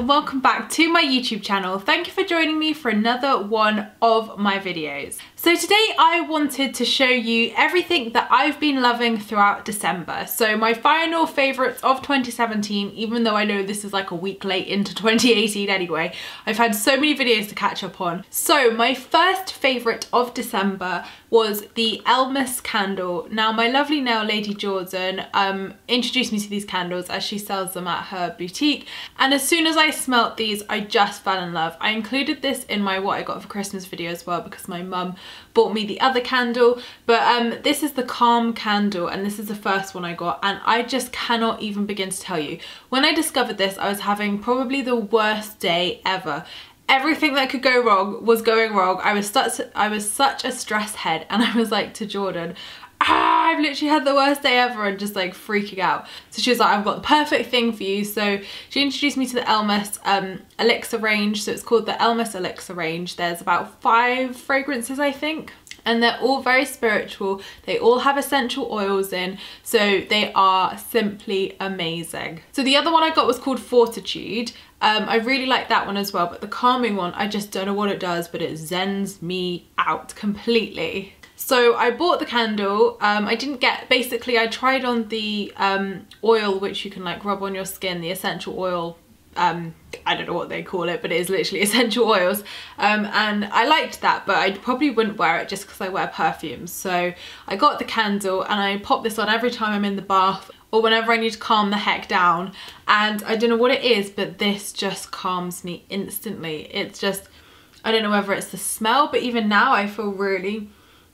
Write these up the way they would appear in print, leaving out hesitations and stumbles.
and welcome back to my YouTube channel. Thank you for joining me for another one of my videos. So today I wanted to show you everything that I've been loving throughout December. So my final favourites of 2017, even though I know this is like a week late into 2018 anyway, I've had so many videos to catch up on. So my first favourite of December was the Elmas candle. Now my lovely nail lady Jordan introduced me to these candles as she sells them at her boutique, and as soon as I smelt these I just fell in love. I included this in my what I got for Christmas video as well because my mum bought me the other candle, but this is the Calm candle and this is the first one I got, and I just cannot even begin to tell you. When I discovered this I was having probably the worst day ever. Everything that could go wrong was going wrong. I was such a stress head, and I was like to Jordan, I've literally had the worst day ever, and just like freaking out. So she was like, I've got the perfect thing for you. So she introduced me to the Elmas elixir range. So it's called the Elmas elixir range. There's about 5 fragrances I think, and they're all very spiritual. They all have essential oils in, so they are simply amazing. So the other one I got was called Fortitude. I really like that one as well, but the calming one, I just don't know what it does, but it zens me out completely. So I bought the candle. I didn't get, basically I tried on the oil which you can like rub on your skin, the essential oil, I don't know what they call it, but it is literally essential oils, and I liked that, but I probably wouldn't wear it just because I wear perfumes. So I got the candle and I pop this on every time I'm in the bath or whenever I need to calm the heck down, and I don't know what it is, but this just calms me instantly. It's just, I don't know whether it's the smell, but even now I feel really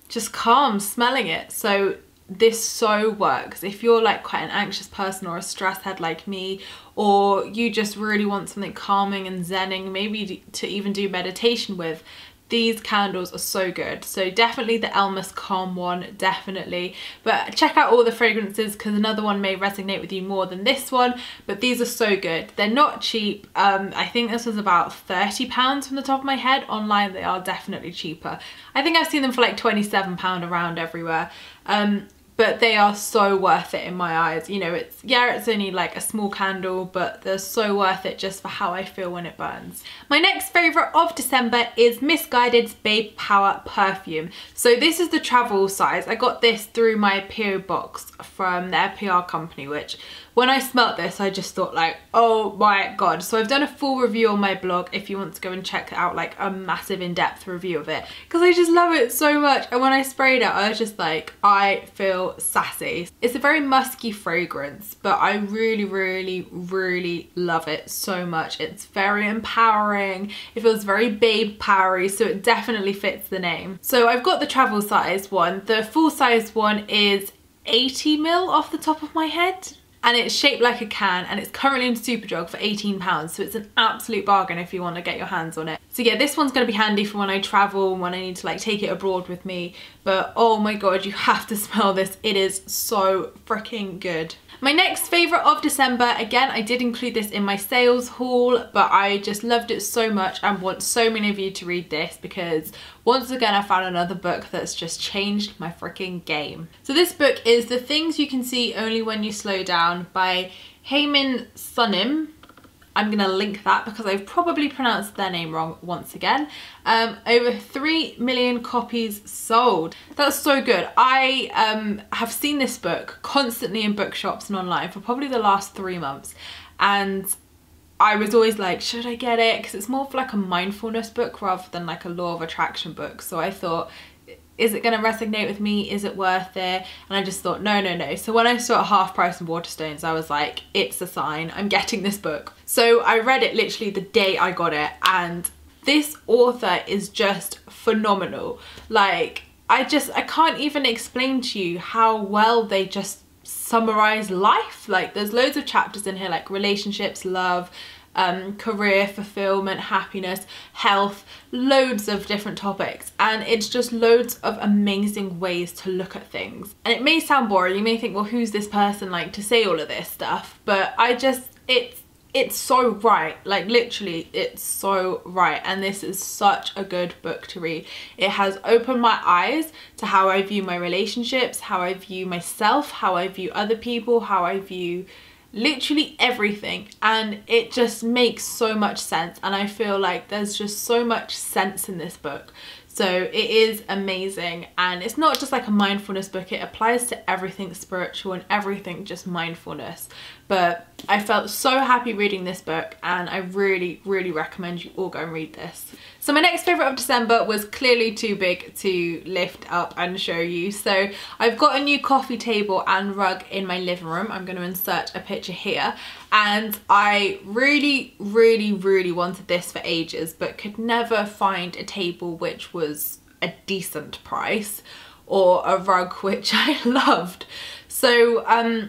just calm smelling it. So this so works if you're like quite an anxious person or a stress head like me, or you just really want something calming and zenning, maybe to even do meditation with. These candles are so good. So definitely the Elmas Calm one, definitely. But check out all the fragrances because another one may resonate with you more than this one, but these are so good. They're not cheap. I think this was about £30 from the top of my head. Online they are definitely cheaper. I think I've seen them for like £27 around everywhere. But they are so worth it in my eyes. You know, it's only like a small candle, but they're so worth it just for how I feel when it burns. My next favourite of December is Missguided's Babe Power perfume. So this is the travel size. I got this through my PO box from their PR company, which when I smelt this I just thought like, oh my god. So I've done a full review on my blog if you want to go and check out like a massive in-depth review of it, because I just love it so much. And when I sprayed it I was just like, I feel sassy. It's a very musky fragrance, but I really love it so much. It's very empowering. It feels very babe powery, so it definitely fits the name. So I've got the travel size one. The full size one is 80 ml off the top of my head, and it's shaped like a can, and it's currently in Superdrug for £18, so it's an absolute bargain if you want to get your hands on it. So yeah, this one's going to be handy for when I travel, when I need to like take it abroad with me, but oh my god, you have to smell this. It is so freaking good. My next favourite of December, again I did include this in my sales haul, but I just loved it so much and want so many of you to read this because once again I found another book that's just changed my freaking game. So this book is The Things You Can See Only When You Slow Down by Haymin Sunim. I'm gonna link that because I've probably pronounced their name wrong once again. Over 3 million copies sold. That's so good. I have seen this book constantly in bookshops and online for probably the last 3 months, and I was always like, should I get it? Because it's more of like a mindfulness book rather than like a law of attraction book. So I thought, is it going to resonate with me? Is it worth it? And I just thought, no. So when I saw it half price in Waterstones, I was like, it's a sign, I'm getting this book. So I read it literally the day I got it, and this author is just phenomenal. Like, I can't even explain to you how well they just summarize life. Like, there's loads of chapters in here like relationships, love, career, fulfillment, happiness, health, loads of different topics, and it's just loads of amazing ways to look at things. And it may sound boring, you may think, well, who's this person like to say all of this stuff, but it's so right. Like literally it's so right, and this is such a good book to read. It has opened my eyes to how I view my relationships, how I view myself, how I view other people, how I view literally everything, and it just makes so much sense, and I feel like there's just so much sense in this book. So it is amazing, and it's not just like a mindfulness book, it applies to everything spiritual and everything just mindfulness. But I felt so happy reading this book, and I really recommend you all go and read this. So my next favourite of December was clearly too big to lift up and show you. So I've got a new coffee table and rug in my living room. I'm going to insert a picture here. And I really wanted this for ages, but could never find a table which was a decent price, or a rug which I loved. So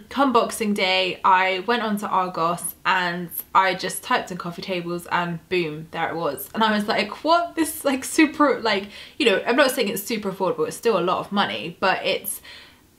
come Boxing Day, I went onto Argos and I just typed in coffee tables, and boom, there it was. And I was like, what? This is like super, like, you know, I'm not saying it's super affordable, it's still a lot of money, but it's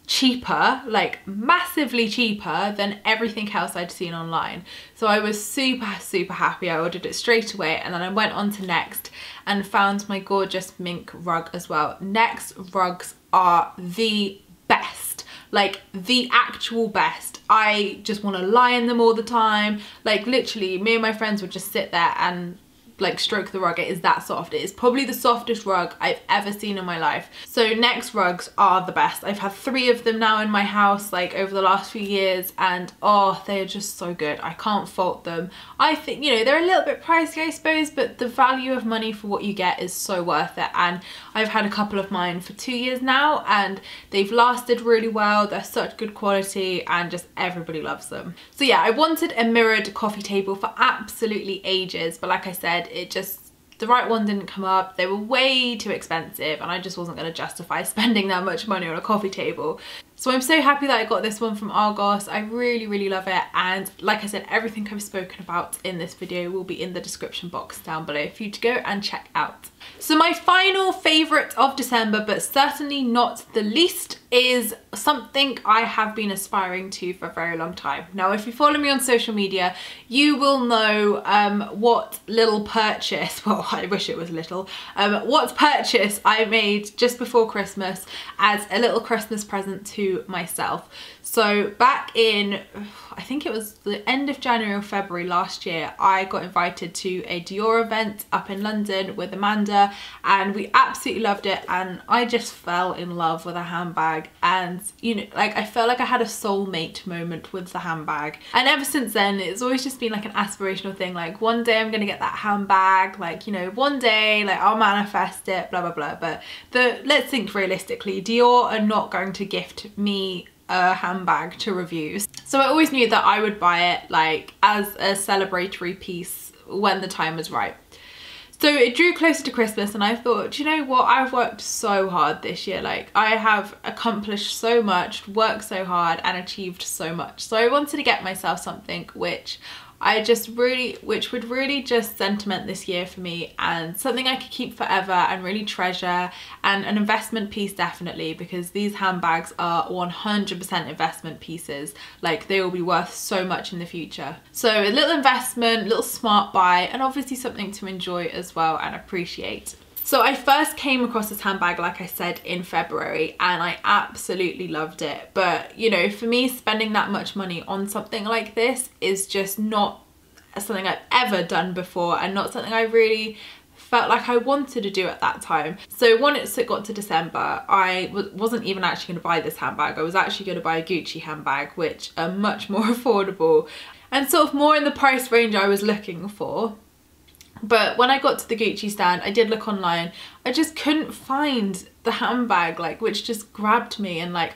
cheaper, like massively cheaper than everything else I'd seen online. So I was super happy. I ordered it straight away, and then I went on to Next and found my gorgeous mink rug as well. Next rugs are the best, like the actual best. I just want to lie in them all the time. Like literally, me and my friends would just sit there and like stroke the rug. It is that soft. It is probably the softest rug I've ever seen in my life. So Next rugs are the best. I've had 3 of them now in my house, like over the last few years, and oh, they're just so good. I can't fault them. I think, you know, they're a little bit pricey, I suppose, but the value of money for what you get is so worth it. And I've had a couple of mine for 2 years now, and they've lasted really well. They're such good quality, and just everybody loves them. So yeah, I wanted a mirrored coffee table for absolutely ages, but like I said, it just, the right one didn't come up. They were way too expensive, and I just wasn't going to justify spending that much money on a coffee table. So I'm so happy that I got this one from Argos. I really love it, and like I said, everything I've spoken about in this video will be in the description box down below for you to go and check out. So my final favourite of December, but certainly not the least, is something I have been aspiring to for a very long time. Now, if you follow me on social media, you will know what little purchase, well, I wish it was little, what purchase I made just before Christmas as a little Christmas present to myself. So back in, I think it was the end of January or February last year, I got invited to a Dior event up in London with Amanda, and we absolutely loved it, and I just fell in love with a handbag. And you know, like I felt like I had a soulmate moment with the handbag, and ever since then it's always just been like an aspirational thing, like one day I'm gonna get that handbag, like, you know, one day, like I'll manifest it, blah blah blah. But let's think realistically, Dior are not going to gift me a handbag to review. So I always knew that I would buy it like as a celebratory piece when the time was right. So it drew closer to Christmas, and I thought, do you know what, I've worked so hard this year, like I have accomplished so much, worked so hard and achieved so much. So I wanted to get myself something which would really just sentiment this year for me, and something I could keep forever and really treasure, and an investment piece definitely, because these handbags are 100% investment pieces. Like they will be worth so much in the future. So a little investment, little smart buy, and obviously something to enjoy as well and appreciate. So I first came across this handbag, like I said, in February, and I absolutely loved it. But, you know, for me, spending that much money on something like this is just not something I've ever done before, and not something I really felt like I wanted to do at that time. So once it got to December, I wasn't even actually going to buy this handbag. I was actually going to buy a Gucci handbag, which are much more affordable and sort of more in the price range I was looking for. But when I got to the Gucci stand, I did look online. I just couldn't find the handbag, like, which just grabbed me, and like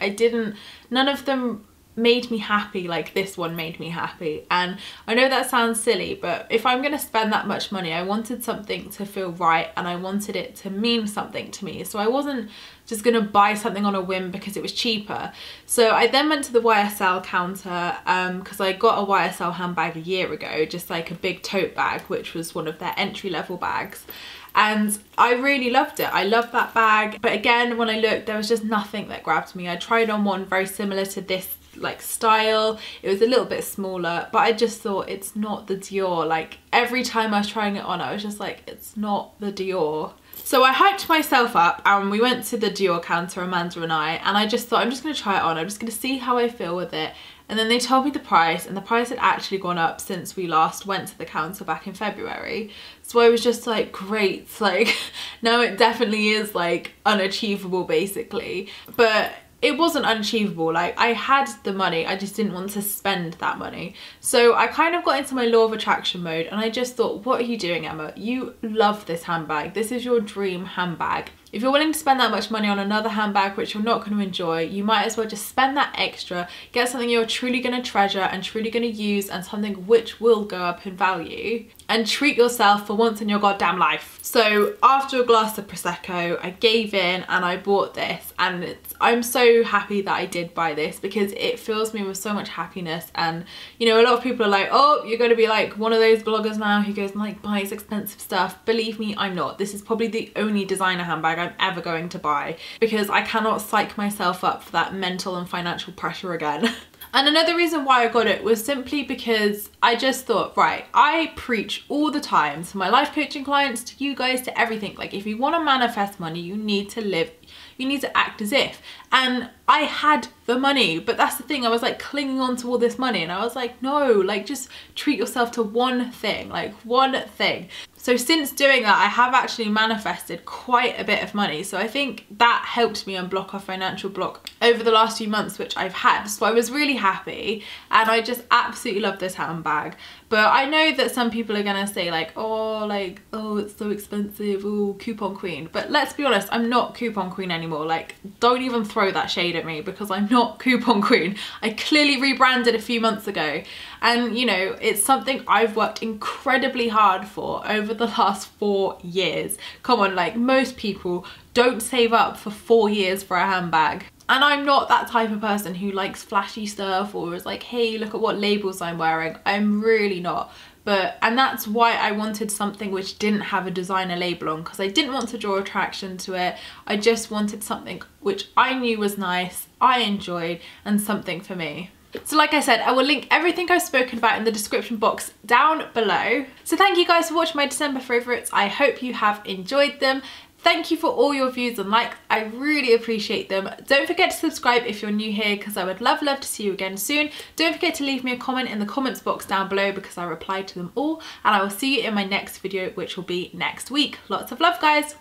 none of them made me happy like this one made me happy. And I know that sounds silly, but if I'm gonna spend that much money, I wanted something to feel right, and I wanted it to mean something to me. So I wasn't just gonna buy something on a whim because it was cheaper. So I then went to the YSL counter because I got a YSL handbag a year ago, just like a big tote bag, which was one of their entry-level bags. And I really loved it. I loved that bag. But again, when I looked, there was just nothing that grabbed me. I tried on one very similar to this like style. It was a little bit smaller, but I just thought, it's not the Dior. Like every time I was trying it on, I was just like, it's not the Dior. So I hyped myself up, and we went to the Dior counter, Amanda and I just thought, I'm just going to try it on. I'm just going to see how I feel with it. And then they told me the price, and the price had actually gone up since we last went to the counter back in February. So I was just like, great, like now it definitely is like unachievable basically. But it wasn't unachievable. Like, I had the money, I just didn't want to spend that money. So I kind of got into my law of attraction mode, and I just thought, what are you doing, Emma? You love this handbag. This is your dream handbag. If you're willing to spend that much money on another handbag which you're not going to enjoy, you might as well just spend that extra, get something you're truly going to treasure and truly going to use, and something which will go up in value, and treat yourself for once in your goddamn life. So after a glass of Prosecco, I gave in and I bought this, and I'm so happy that I did buy this because it fills me with so much happiness. And you know, a lot of people are like, oh, you're going to be like one of those bloggers now who goes and like buys expensive stuff. Believe me, I'm not. This is probably the only designer handbag I'm ever going to buy because I cannot psych myself up for that mental and financial pressure again. And another reason why I got it was simply because I just thought, right, I preach all the time to my life coaching clients, to you guys, to everything. Like, if you want to manifest money, you need to live, you need to act as if. And I had the money, but that's the thing, I was like clinging on to all this money, and I was like, no, like just treat yourself to one thing, like one thing. So since doing that, I have actually manifested quite a bit of money. So I think that helped me unblock a financial block over the last few months, which I've had. So I was really happy, and I just absolutely love this handbag. But I know that some people are gonna say like, oh, it's so expensive, oh, coupon queen. But let's be honest, I'm not coupon queen anymore. Like, don't even throw that shade at me because I'm not coupon queen. I clearly rebranded a few months ago, and you know, it's something I've worked incredibly hard for over the last 4 years. Come on, like most people don't save up for 4 years for a handbag. And I'm not that type of person who likes flashy stuff or is like, hey, look at what labels I'm wearing. I'm really not. And that's why I wanted something which didn't have a designer label on, because I didn't want to draw attraction to it. I just wanted something which I knew was nice, I enjoyed, and something for me. So like I said, I will link everything I've spoken about in the description box down below. So thank you guys for watching my December favourites. I hope you have enjoyed them. Thank you for all your views and likes. I really appreciate them. Don't forget to subscribe if you're new here, because I would love to see you again soon. Don't forget to leave me a comment in the comments box down below because I reply to them all. And I will see you in my next video, which will be next week. Lots of love, guys.